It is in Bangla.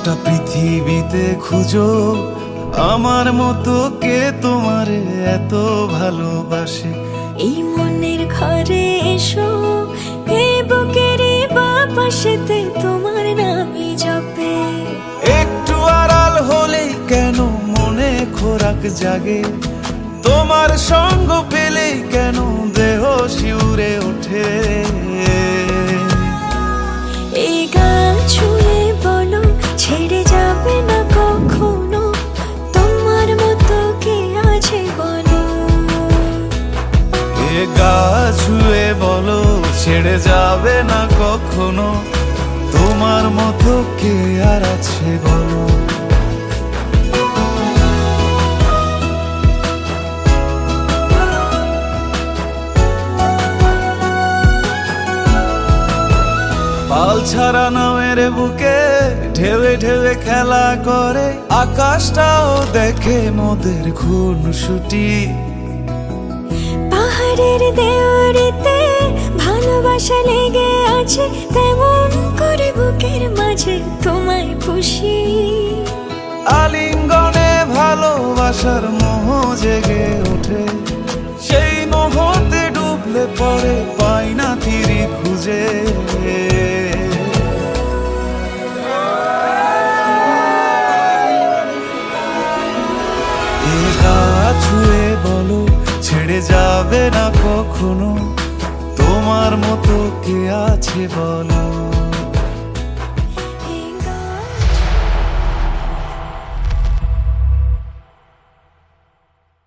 গোটা পৃথিবীতে খুঁজো আমার মতো কে তোমারে এত ভালোবাসে। এই মনের ঘরে এসো, এই বুকেরই বাপাশেতে তোমার নামই জপে। একটু আড়াল হলেই কেন মনে খোরাক জাগে, তোমার সঙ্গ পেলেই কেন দেহ শিউরে ওঠে। এই গান ছুঁয়ে বলো ছেড়ে যাবে না কখনো, তোমার মতো কে আছে বলো। এ গা ছুঁয়ে বলো ছেড়ে যাবে না কখনো, তোমার মতো কে আর আছে বলো। পাল ছাড়া নামের বুকে ঢেউে ঢেউে খেলা করে, আকাশটাও দেখে মোদের খুনসুটি। পাহাড়ের দেওয়ারিতে ভালোবাসা লেগে আছে, তেমন করে বুকের মাঝে তোমায় পুষি। আলিঙ্গনে ভালোবাসার মোহ জেগে ওঠে, সেই মোহতে ডুবলে পড়ে পাই না তীরে খুঁজে। এ গা ছুঁয়ে বলো ছেড়ে যাবে না কখনো, তোমার মতো কে আছে বলো।